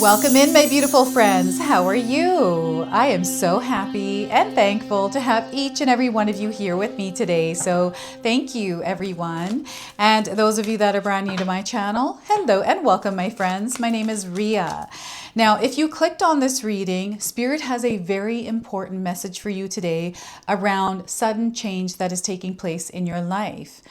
Welcome in, my beautiful friends. How are you? I am so happy and thankful to have each and every one of you here with me today. So thank you, everyone. And those of you that are brand new to my channel, hello and welcome, my friends. My name is Ria. Now, if you clicked on this reading, Spirit has a very important message for you today around sudden change that is taking place in your life.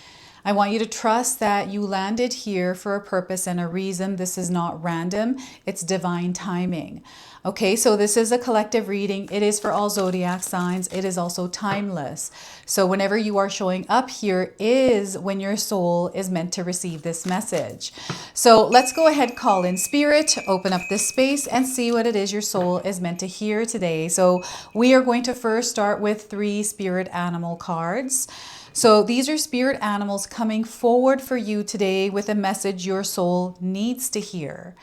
I want you to trust that you landed here for a purpose and a reason. This is not random. It's divine timing. Okay, so this is a collective reading. It is for all zodiac signs. It is also timeless. So whenever you are showing up here is when your soul is meant to receive this message. So let's go ahead, call in Spirit, open up this space and see what it is your soul is meant to hear today. So we are going to first start with 3 spirit animal cards. So these are spirit animals coming forward for you today with a message your soul needs to hear.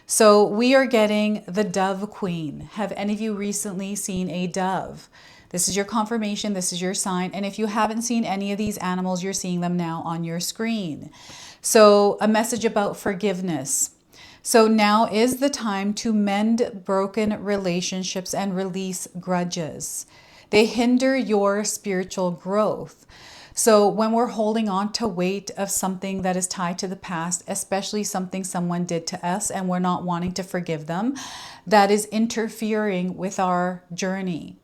So we are getting the Dove Queen. Have any of you recently seen a dove? This is your confirmation. This is your sign. And if you haven't seen any of these animals, you're seeing them now on your screen. So a message about forgiveness. So now is the time to mend broken relationships and release grudges. They hinder your spiritual growth. So when we're holding on to weight of something that is tied to the past, especially something someone did to us and we're not wanting to forgive them, that is interfering with our journey.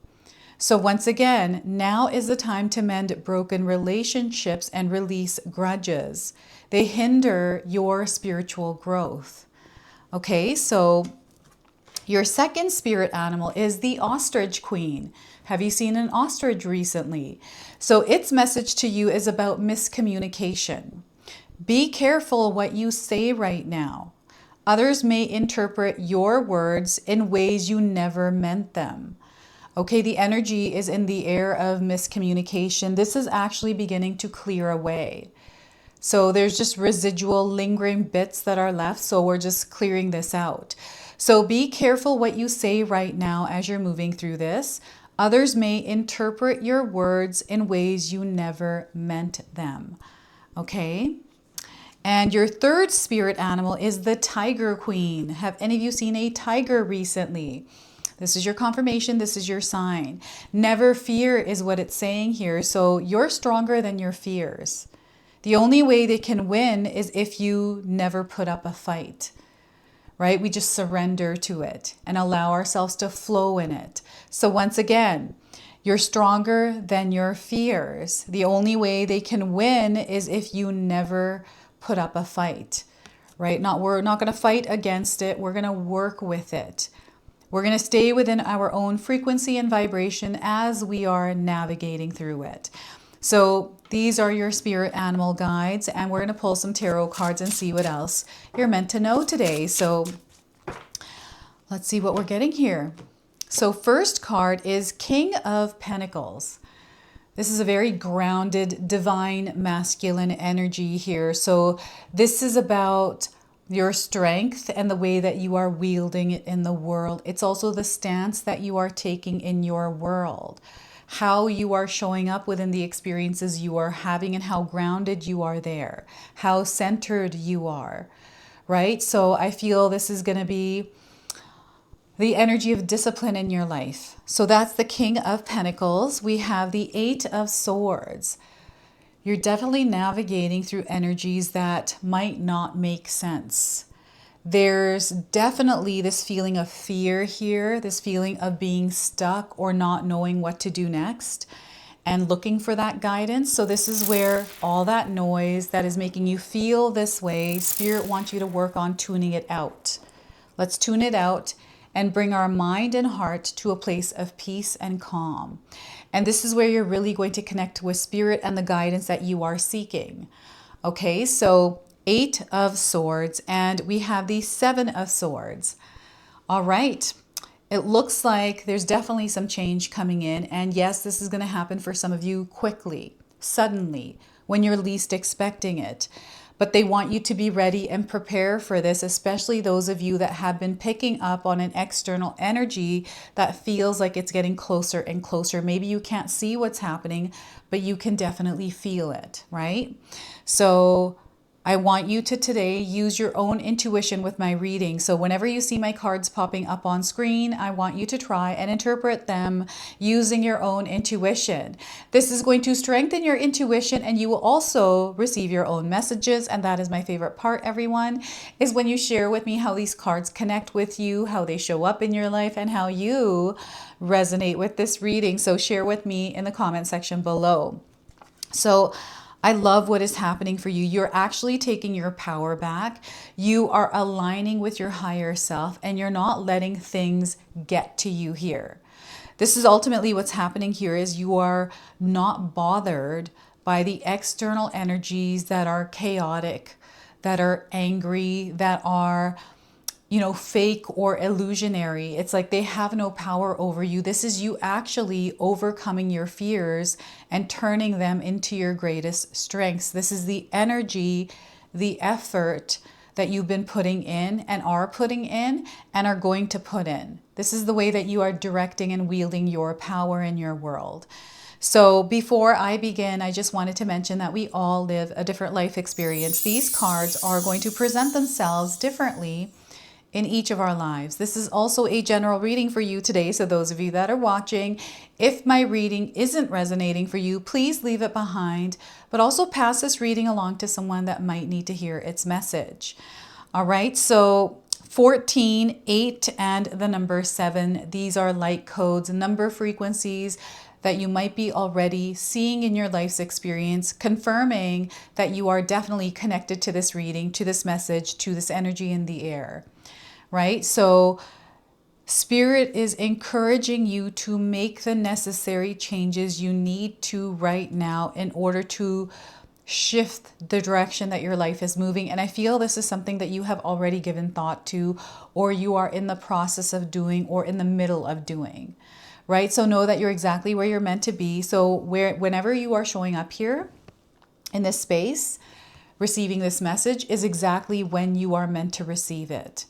So once again, now is the time to mend broken relationships and release grudges. They hinder your spiritual growth. Okay, so your second spirit animal is the Ostrich Queen. Have you seen an ostrich recently? So its message to you is about miscommunication. Be careful what you say right now. Others may interpret your words in ways you never meant them. Okay, the energy is in the air of miscommunication. This is actually beginning to clear away. So there's just residual lingering bits that are left. So we're just clearing this out. So be careful what you say right now as you're moving through this. Others may interpret your words in ways you never meant them. Okay? And your third spirit animal is the Tiger Queen. Have any of you seen a tiger recently? This is your confirmation. This is your sign. Never fear is what it's saying here. So you're stronger than your fears. The only way they can win is if you never put up a fight. Right? We just surrender to it and allow ourselves to flow in it. So once again, you're stronger than your fears. The only way they can win is if you never put up a fight, right? We're not going to fight against it. We're going to work with it. We're going to stay within our own frequency and vibration as we are navigating through it. So these are your spirit animal guides, and we're going to pull some tarot cards and see what else you're meant to know today. So let's see what we're getting here. So first card is King of Pentacles. This is a very grounded, divine, masculine energy here. So this is about your strength and the way that you are wielding it in the world. It's also the stance that you are taking in your world. How you are showing up within the experiences you are having and how grounded you are there, how centered you are, right? So I feel this is going to be the energy of discipline in your life. So that's the King of Pentacles. We have the 8 of Swords. You're definitely navigating through energies that might not make sense. There's definitely this feeling of fear here, this feeling of being stuck or not knowing what to do next and looking for that guidance. So this is where all that noise that is making you feel this way, Spirit wants you to work on tuning it out. Let's tune it out and bring our mind and heart to a place of peace and calm. And this is where you're really going to connect with Spirit and the guidance that you are seeking. Okay, so 8 of Swords, and we have the 7 of Swords. All right, it looks like there's definitely some change coming in, and yes, this is going to happen for some of you quickly, suddenly, when you're least expecting it. But they want you to be ready and prepare for this, especially those of you that have been picking up on an external energy that feels like it's getting closer and closer. Maybe you can't see what's happening, but you can definitely feel it, right? So I want you to today use your own intuition with my reading. So whenever you see my cards popping up on screen, I want you to try and interpret them using your own intuition. This is going to strengthen your intuition, and you will also receive your own messages. And that is my favorite part, everyone, is when you share with me how these cards connect with you, how they show up in your life, and how you resonate with this reading. So share with me in the comment section below. So I love what is happening for you. You're actually taking your power back. You are aligning with your higher self, and you're not letting things get to you here. This is ultimately what's happening here, is you are not bothered by the external energies that are chaotic, that are angry, that are, you know, fake or illusionary. It's like they have no power over you. This is you actually overcoming your fears and turning them into your greatest strengths. This is the energy, the effort that you've been putting in and are putting in and are going to put in. This is the way that you are directing and wielding your power in your world. So before I begin, I just wanted to mention that we all live a different life experience. These cards are going to present themselves differently in each of our lives. This is also a general reading for you today. So those of you that are watching, if my reading isn't resonating for you, please leave it behind, but also pass this reading along to someone that might need to hear its message. All right, so 14, 8, and the number 7, these are light codes, number frequencies that you might be already seeing in your life's experience, confirming that you are definitely connected to this reading, to this message, to this energy in the air. Right? So Spirit is encouraging you to make the necessary changes you need to right now in order to shift the direction that your life is moving. And I feel this is something that you have already given thought to, or you are in the process of doing, or in the middle of doing. Right? So know that you're exactly where you're meant to be. So whenever you are showing up here in this space, receiving this message is exactly when you are meant to receive it.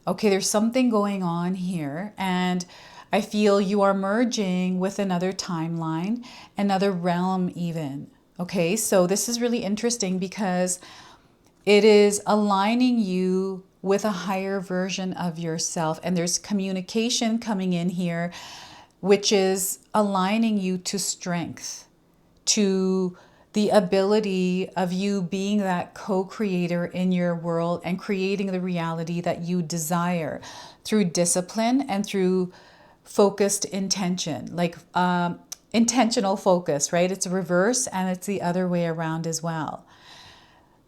Okay, there's something going on here, and I feel you are merging with another timeline, another realm even. Okay, so this is really interesting because it is aligning you with a higher version of yourself, and there's communication coming in here, which is aligning you to strength, to the ability of you being that co-creator in your world and creating the reality that you desire through discipline and through focused intention, like intentional focus, right? It's a reverse, and it's the other way around as well.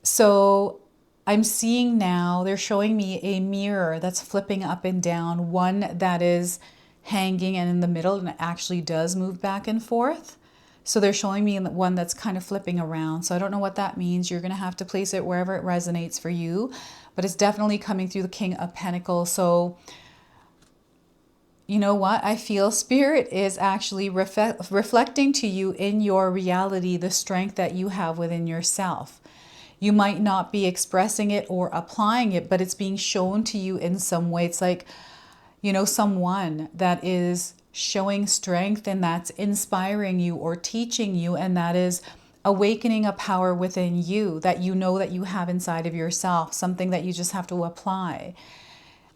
So I'm seeing now, they're showing me a mirror that's flipping up and down, one that is hanging and in the middle, and it actually does move back and forth. So they're showing me one that's kind of flipping around. So I don't know what that means. You're going to have to place it wherever it resonates for you. But it's definitely coming through the King of Pentacles. So you know what? I feel Spirit is actually reflecting to you in your reality the strength that you have within yourself. You might not be expressing it or applying it, but it's being shown to you in some way. It's like, you know, someone that is showing strength and that's inspiring you or teaching you, and that is awakening a power within you that you know that you have inside of yourself, something that you just have to apply.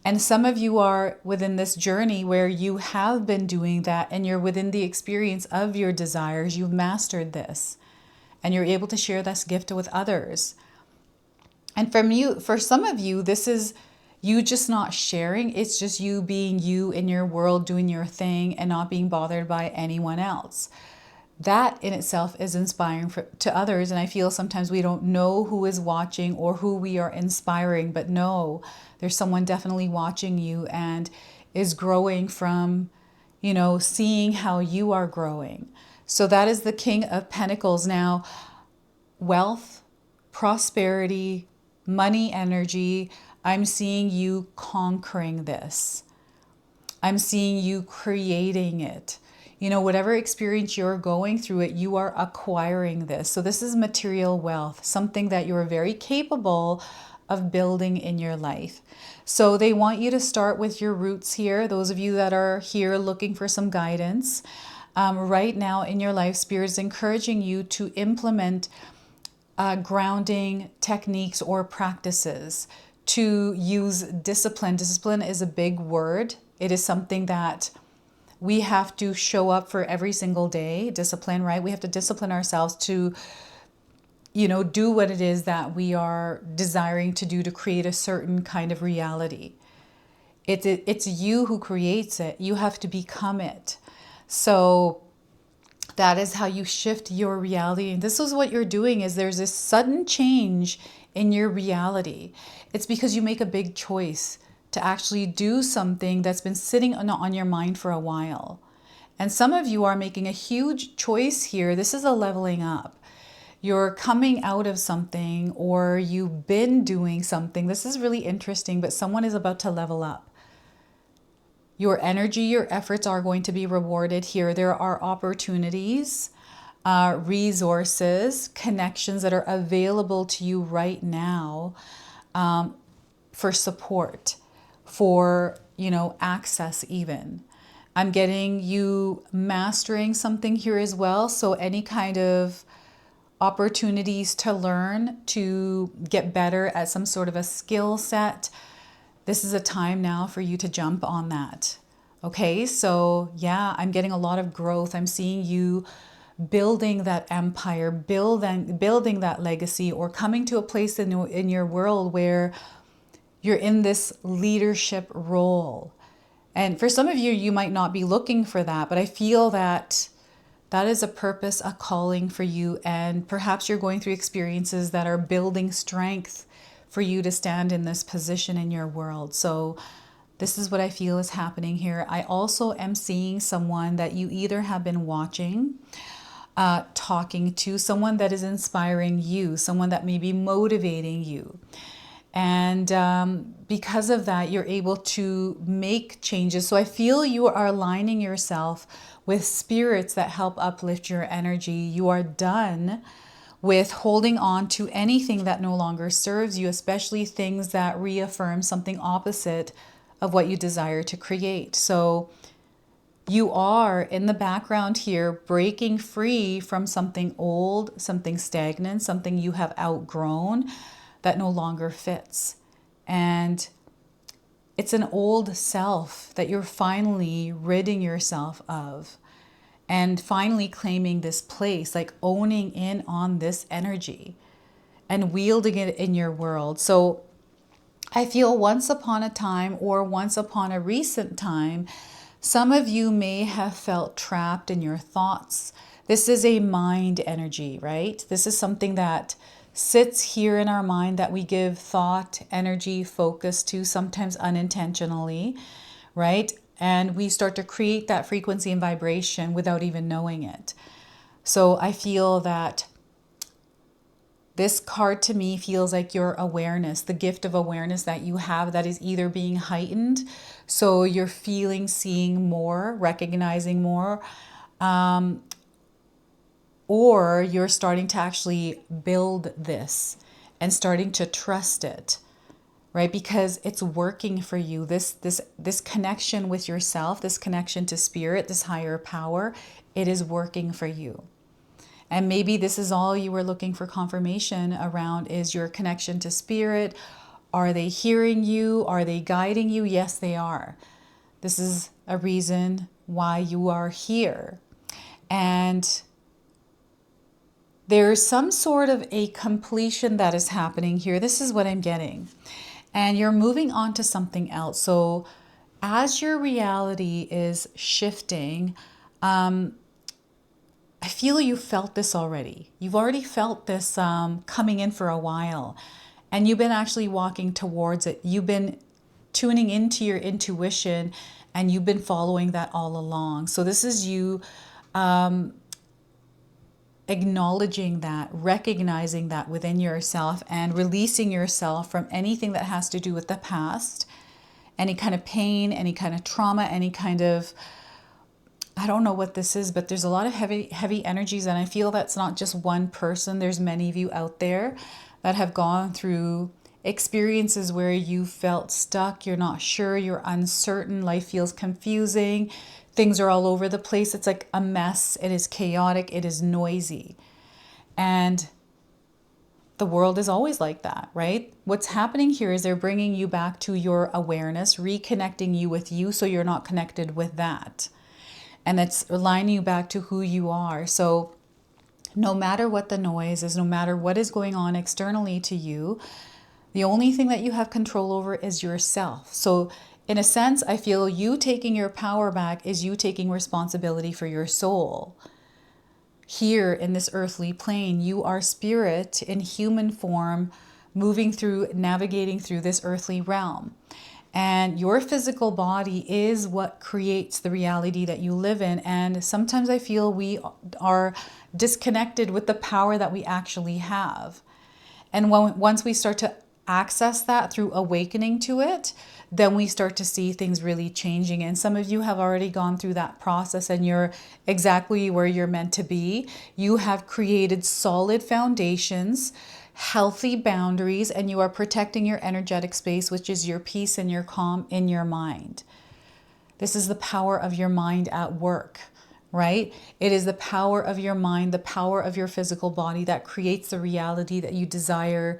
And some of you are within this journey where you have been doing that, and you're within the experience of your desires. You've mastered this, and you're able to share this gift with others. And for some of you, this is you just not sharing. It's just you being you in your world, doing your thing, and not being bothered by anyone else. That in itself is inspiring to others. And I feel sometimes we don't know who is watching or who we are inspiring, but no, there's someone definitely watching you and is growing from, you know, seeing how you are growing. So that is the King of Pentacles. Now, wealth, prosperity, money energy, I'm seeing you conquering this. I'm seeing you creating it. You know, whatever experience you're going through it, you are acquiring this. So this is material wealth, something that you're very capable of building in your life. So they want you to start with your roots here. Those of you that are here looking for some guidance, right now in your life, Spirit is encouraging you to implement grounding techniques or practices, to use discipline. Discipline is a big word. It is something that we have to show up for every single day. Discipline, right? We have to discipline ourselves to, do what it is that we are desiring to do to create a certain kind of reality. It's you who creates it. You have to become it. So that is how you shift your reality. And this is what you're doing, is there's this sudden change in your reality. It's because you make a big choice to actually do something that's been sitting on your mind for a while. And some of you are making a huge choice here. This is a leveling up. You're coming out of something, or you've been doing something. This is really interesting, but someone is about to level up. Your energy, your efforts are going to be rewarded here. There are opportunities, resources, connections that are available to you right now, for support, for, access even. I'm getting you mastering something here as well. So any kind of opportunities to learn, to get better at some sort of a skill set, this is a time now for you to jump on that. Okay, so yeah, I'm getting a lot of growth. I'm seeing you building that empire, building that legacy, or coming to a place in your world where you're in this leadership role. And for some of you, you might not be looking for that, but I feel that that is a purpose, a calling for you. And perhaps you're going through experiences that are building strength for you to stand in this position in your world. So this is what I feel is happening here. I also am seeing someone that you either have been watching, talking to, someone that is inspiring you, someone that may be motivating you. And because of that, you're able to make changes. So I feel you are aligning yourself with spirits that help uplift your energy. You are done with holding on to anything that no longer serves you, especially things that reaffirm something opposite of what you desire to create. So you are in the background here breaking free from something old, something stagnant, something you have outgrown that no longer fits. And it's an old self that you're finally ridding yourself of, and finally claiming this place, like owning in on this energy and wielding it in your world. So I feel once upon a time, or once upon a recent time, some of you may have felt trapped in your thoughts. This is a mind energy, right? This is something that sits here in our mind that we give thought, energy, focus to, sometimes unintentionally, right? And we start to create that frequency and vibration without even knowing it. So I feel that this card to me feels like your awareness, the gift of awareness that you have, that is either being heightened. So you're feeling, seeing more, recognizing more, or you're starting to actually build this and starting to trust it, right? Because it's working for you. This connection with yourself, this connection to spirit, this higher power, it is working for you. And maybe this is all you were looking for confirmation around, is your connection to spirit. Are they hearing you? Are they guiding you? Yes, they are. This is a reason why you are here. And there's some sort of a completion that is happening here. This is what I'm getting. And you're moving on to something else. So as your reality is shifting, I feel you felt this already. You've already felt this coming in for a while, and you've been actually walking towards it. You've been tuning into your intuition, and you've been following that all along. So this is you acknowledging that, recognizing that within yourself, and releasing yourself from anything that has to do with the past, any kind of pain, any kind of trauma, any kind of, I don't know what this is, but there's a lot of heavy energies. And I feel that's not just one person. There's many of you out there that have gone through experiences where you felt stuck. You're not sure. You're uncertain. Life feels confusing. Things are all over the place. It's like a mess. It is chaotic. It is noisy. And the world is always like that, right? What's happening here is they're bringing you back to your awareness, reconnecting you with you so you're not connected with that. And it's aligning you back to who you are. So no matter what the noise is, no matter what is going on externally to you, the only thing that you have control over is yourself. So in a sense, I feel you taking your power back is you taking responsibility for your soul. Here in this earthly plane, you are spirit in human form, moving through, navigating through this earthly realm. And your physical body is what creates the reality that you live in. And sometimes I feel we are disconnected with the power that we actually have. And once we start to access that through awakening to it, then we start to see things really changing. And some of you have already gone through that process and you're exactly where you're meant to be. You have created solid foundations, healthy boundaries, and you are protecting your energetic space, which is your peace and your calm in your mind. This is the power of your mind at work, right? It is the power of your mind, the power of your physical body that creates the reality that you desire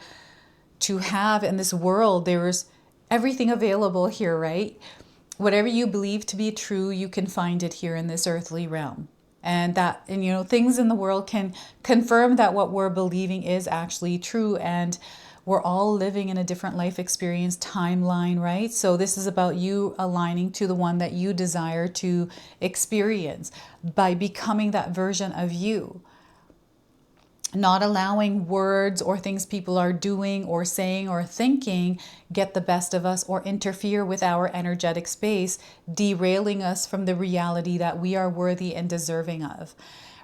to have in this world. There's everything available here, right? Whatever you believe to be true, you can find it here in this earthly realm. And you know, things in the world can confirm that what we're believing is actually true. And we're all living in a different life experience timeline, right? So this is about you aligning to the one that you desire to experience by becoming that version of you. Not allowing words or things people are doing or saying or thinking get the best of us or interfere with our energetic space, derailing us from the reality that we are worthy and deserving of,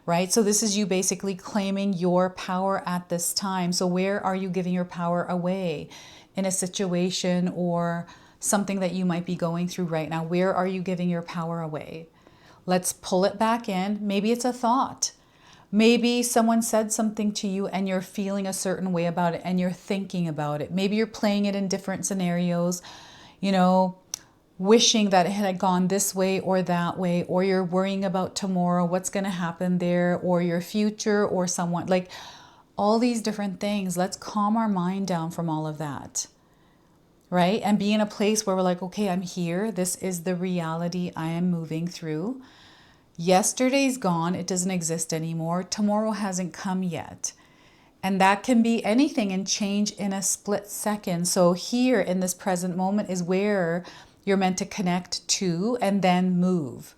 right? So this is you basically claiming your power at this time. So where are you giving your power away in a situation or something that you might be going through right now? Where are you giving your power away? Let's pull it back in. Maybe it's a thought. Maybe someone said something to you and you're feeling a certain way about it and you're thinking about it. Maybe you're playing it in different scenarios, you know, wishing that it had gone this way or that way, or you're worrying about tomorrow, what's going to happen there, or your future, or someone, like all these different things. Let's calm our mind down from all of that, right? And be in a place where we're like, okay, I'm here. This is the reality I am moving through. Yesterday's gone. It doesn't exist anymore. Tomorrow hasn't come yet. And that can be anything and change in a split second. So here in this present moment is where you're meant to connect to and then move,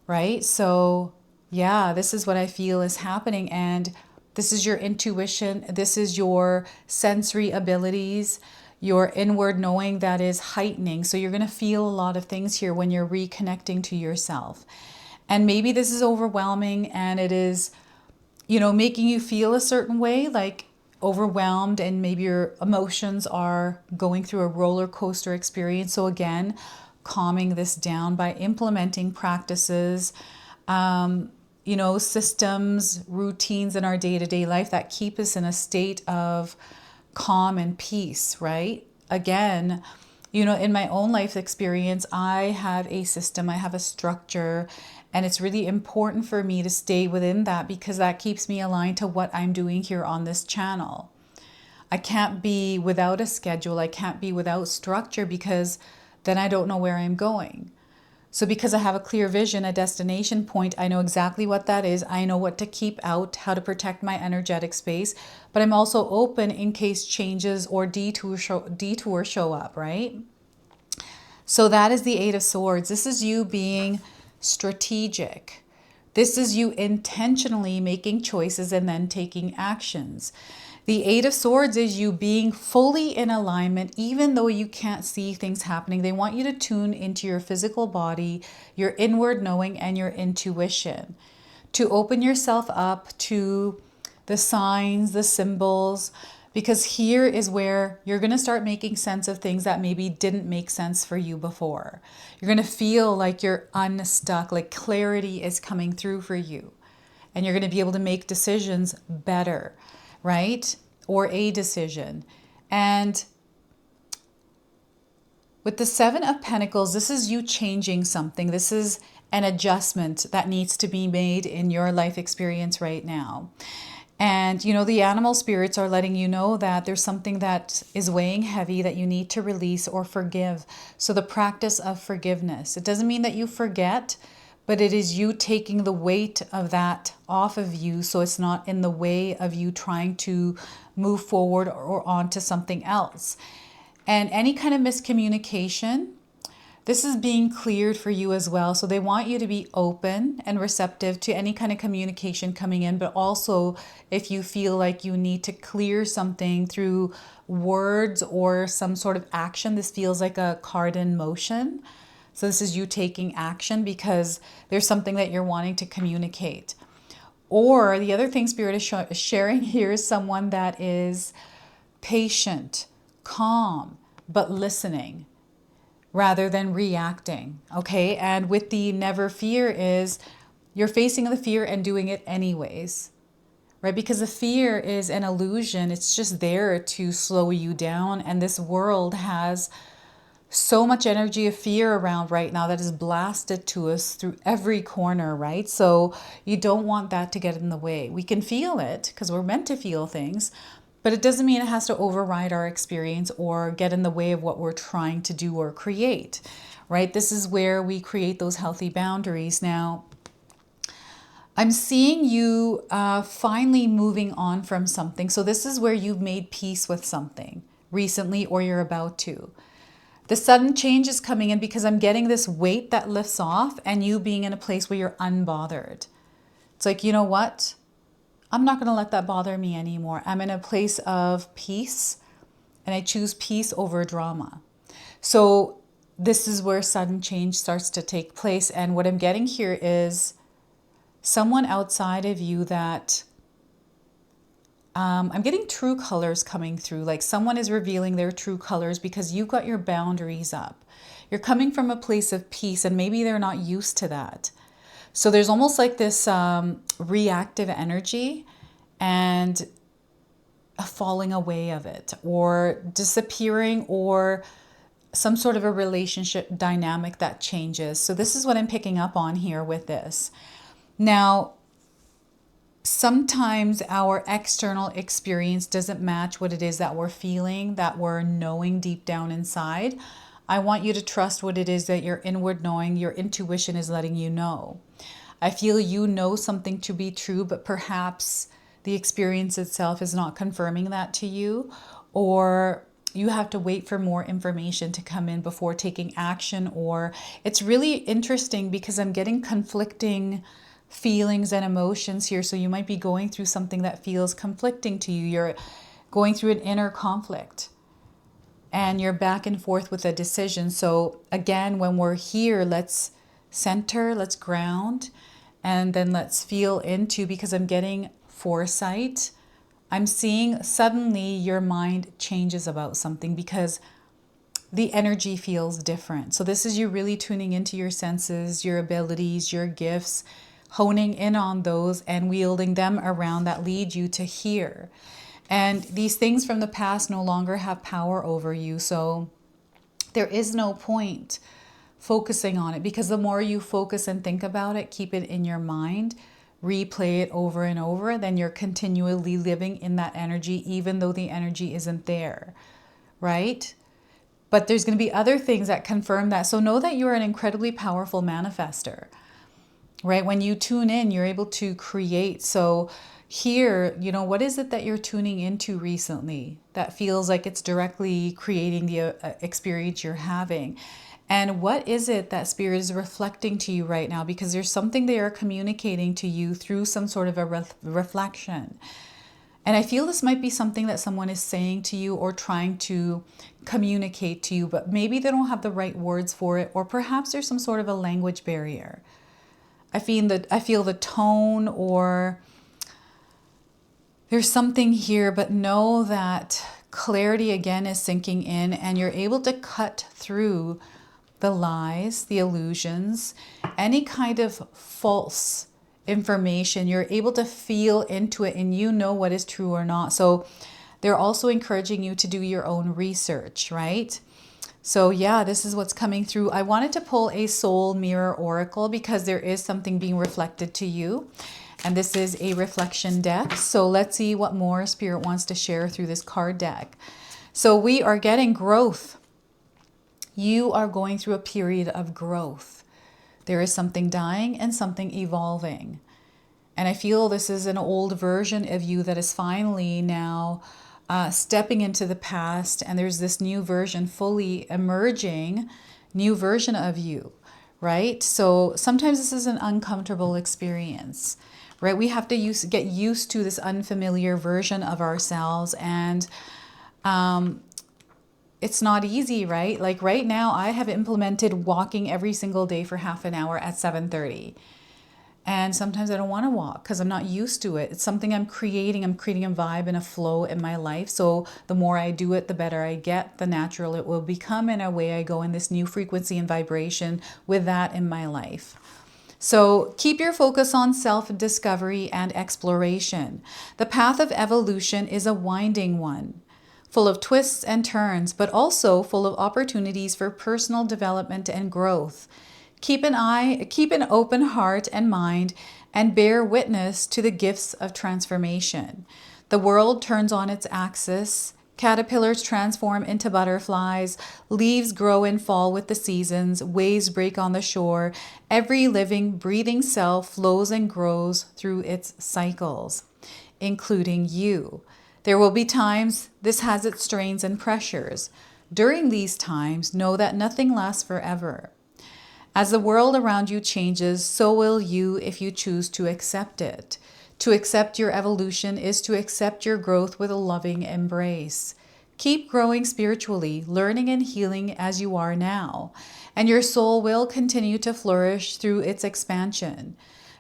right? So yeah, this is what I feel is happening. And this is your intuition. This is your sensory abilities, your inward knowing that is heightening. So you're going to feel a lot of things here when you're reconnecting to yourself. And maybe this is overwhelming and it is, you know, making you feel a certain way, like overwhelmed, and maybe your emotions are going through a roller coaster experience. So again, calming this down by implementing practices, you know, systems, routines in our day-to-day life that keep us in a state of calm and peace, right? Again, you know, in my own life experience, I have a system, I have a structure, and it's really important for me to stay within that because that keeps me aligned to what I'm doing here on this channel. I can't be without a schedule. I can't be without structure because then I don't know where I'm going. So because I have a clear vision, a destination point, I know exactly what that is. I know what to keep out, how to protect my energetic space, but I'm also open in case changes or detours show up, right? So that is the Eight of Swords. This is you being strategic. This is you intentionally making choices and then taking actions. The Eight of Swords is you being fully in alignment, even though you can't see things happening. They want you to tune into your physical body, your inward knowing, and your intuition. To open yourself up to the signs, the symbols, because here is where you're going to start making sense of things that maybe didn't make sense for you before. You're going to feel like you're unstuck, like clarity is coming through for you. And you're going to be able to make decisions better, right? Or a decision. And with the Seven of Pentacles, this is you changing something. This is an adjustment that needs to be made in your life experience right now. And, you know, the animal spirits are letting you know that there's something that is weighing heavy that you need to release or forgive. So the practice of forgiveness, it doesn't mean that you forget, but it is you taking the weight of that off of you, so it's not in the way of you trying to move forward or on to something else. And any kind of miscommunication, this is being cleared for you as well. So they want you to be open and receptive to any kind of communication coming in, but also if you feel like you need to clear something through words or some sort of action, this feels like a card in motion. So this is you taking action because there's something that you're wanting to communicate. Or the other thing Spirit is sharing here is someone that is patient, calm, but listening rather than reacting, okay? And with the never fear is you're facing the fear and doing it anyways, right? Because the fear is an illusion. It's just there to slow you down. And this world has so much energy of fear around right now that is blasted to us through every corner, right? So you don't want that to get in the way. We can feel it because we're meant to feel things, but it doesn't mean it has to override our experience or get in the way of what we're trying to do or create, right? This is where we create those healthy boundaries. Now, I'm seeing you finally moving on from something. So this is where you've made peace with something recently or you're about to. The sudden change is coming in because I'm getting this weight that lifts off and you being in a place where you're unbothered. It's like, you know what? I'm not going to let that bother me anymore. I'm in a place of peace and I choose peace over drama. So this is where sudden change starts to take place. And what I'm getting here is someone outside of you that I'm getting true colors coming through. Like someone is revealing their true colors because you've got your boundaries up. You're coming from a place of peace and maybe they're not used to that. So there's almost like this reactive energy and a falling away of it or disappearing or some sort of a relationship dynamic that changes. So this is what I'm picking up on here with this. Now, sometimes our external experience doesn't match what it is that we're feeling, that we're knowing deep down inside. I want you to trust what it is that your inward knowing, your intuition is letting you know. I feel you know something to be true, but perhaps the experience itself is not confirming that to you, or you have to wait for more information to come in before taking action. Or it's really interesting because I'm getting conflicting feelings and emotions here. So you might be going through something that feels conflicting to you. You're going through an inner conflict and you're back and forth with a decision. So again, when we're here, let's center, let's ground, and then let's feel into, because I'm getting foresight. I'm seeing suddenly your mind changes about something because the energy feels different. So this is you really tuning into your senses, your abilities, your gifts, honing in on those and wielding them around that lead you to here. And these things from the past no longer have power over you. So there is no point focusing on it, because the more you focus and think about it, keep it in your mind, replay it over and over, then you're continually living in that energy, even though the energy isn't there, right? But there's going to be other things that confirm that. So know that you are an incredibly powerful manifester, right? When you tune in, you're able to create. So here, you know, what is it that you're tuning into recently that feels like it's directly creating the experience you're having? And what is it that Spirit is reflecting to you right now? Because there's something they are communicating to you through some sort of a reflection. And I feel this might be something that someone is saying to you or trying to communicate to you, but maybe they don't have the right words for it, or perhaps there's some sort of a language barrier. I feel the tone, or there's something here, but know that clarity again is sinking in and you're able to cut through the lies, the illusions, any kind of false information. You're able to feel into it and you know what is true or not. So they're also encouraging you to do your own research, right? So yeah, this is what's coming through. I wanted to pull a soul mirror oracle because there is something being reflected to you. And this is a reflection deck. So let's see what more Spirit wants to share through this card deck. So we are getting growth. You are going through a period of growth. There is something dying and something evolving. And I feel this is an old version of you that is finally now stepping into the past. And there's this new version fully emerging, new version of you, right? So sometimes this is an uncomfortable experience, right? We have to get used to this unfamiliar version of ourselves. And it's not easy, right? Like right now, I have implemented walking every single day for half an hour at 7:30. And sometimes I don't want to walk because I'm not used to it. It's something I'm creating. I'm creating a vibe and a flow in my life. So the more I do it, the better I get, the natural it will become. And away I go in this new frequency and vibration with that in my life. So keep your focus on self-discovery and exploration. The path of evolution is a winding one, full of twists and turns, but also full of opportunities for personal development and growth. Keep an open heart and mind, and bear witness to the gifts of transformation. The world turns on its axis. Caterpillars transform into butterflies. Leaves grow and fall with the seasons. Waves break on the shore. Every living, breathing cell flows and grows through its cycles, including you. There will be times this has its strains and pressures. During these times, know that nothing lasts forever. As the world around you changes, so will you if you choose to accept it. To accept your evolution is to accept your growth with a loving embrace. Keep growing spiritually, learning and healing as you are now, and your soul will continue to flourish through its expansion,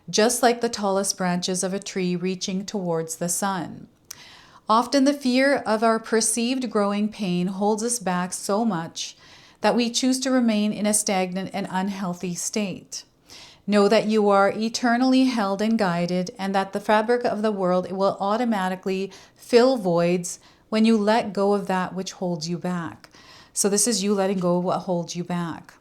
just like the tallest branches of a tree reaching towards the sun. Often the fear of our perceived growing pain holds us back so much that we choose to remain in a stagnant and unhealthy state. Know that you are eternally held and guided, and that the fabric of the world will automatically fill voids when you let go of that which holds you back. So this is you letting go of what holds you back.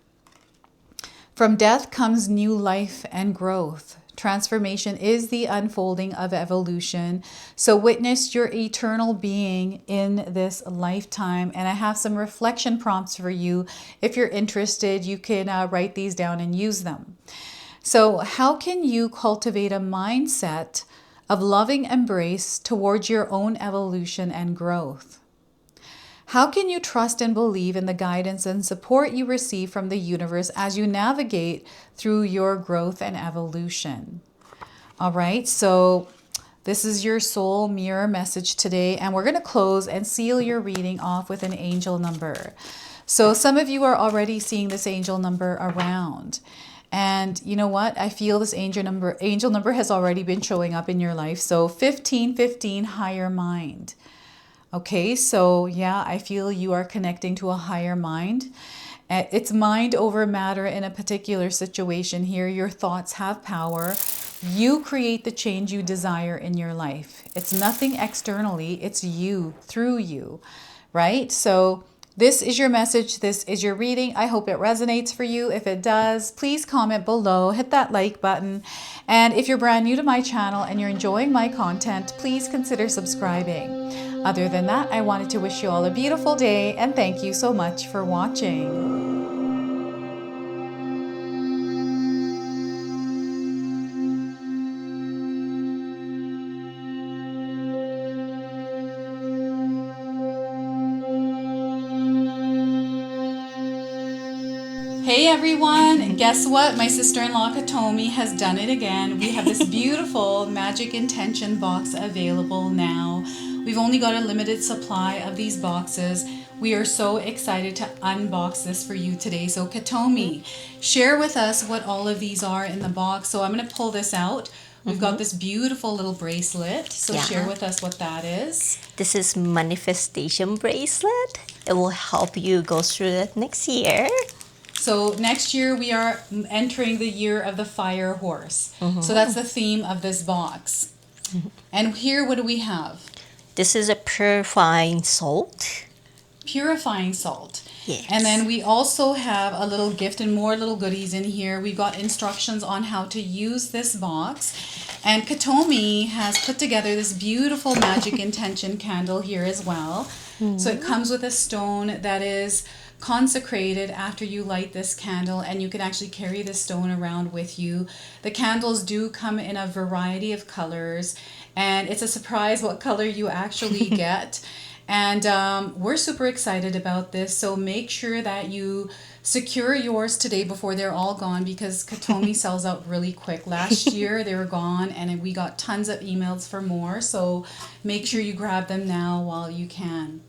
From death comes new life and growth. Transformation is the unfolding of evolution. So witness your eternal being in this lifetime. And I have some reflection prompts for you. If you're interested, you can write these down and use them. So how can you cultivate a mindset of loving embrace towards your own evolution and growth? How can you trust and believe in the guidance and support you receive from the universe as you navigate through your growth and evolution? All right, so this is your soul mirror message today, and we're going to close and seal your reading off with an angel number. So some of you are already seeing this angel number around. And you know what? I feel this angel number has already been showing up in your life. So 1515, higher mind. Okay, so yeah, I feel you are connecting to a higher mind. It's mind over matter in a particular situation here. Your thoughts have power. You create the change you desire in your life. It's nothing externally, it's you, through you, right? So this is your message. This is your reading. I hope it resonates for you. If it does, please comment below, hit that like button. And if you're brand new to my channel and you're enjoying my content, please consider subscribing. Other than that, I wanted to wish you all a beautiful day and thank you so much for watching. Hey everyone, guess what? My sister-in-law Katomi has done it again. We have this beautiful magic intention box available now. We've only got a limited supply of these boxes. We are so excited to unbox this for you today. So Katomi, share with us what all of these are in the box. So I'm going to pull this out. We've got this beautiful little bracelet. So share with us what that is. This is manifestation bracelet. It will help you go through it next year. So next year we are entering the year of the fire horse. So that's the theme of this box. And here, what do we have? This is a purifying salt. Purifying salt. Yes. And then we also have a little gift and more little goodies in here. We've got instructions on how to use this box. And 𝐘𝐒𝐈𝐒 has put together this beautiful magic intention candle here as well. So it comes with a stone that is consecrated after you light this candle, and you can actually carry this stone around with you. The candles do come in a variety of colors, and it's a surprise what color you actually get. And we're super excited about this. So make sure that you secure yours today before they're all gone, because 𝐘𝐈𝐒 sells out really quick. Last year they were gone, and we got tons of emails for more. So make sure you grab them now while you can.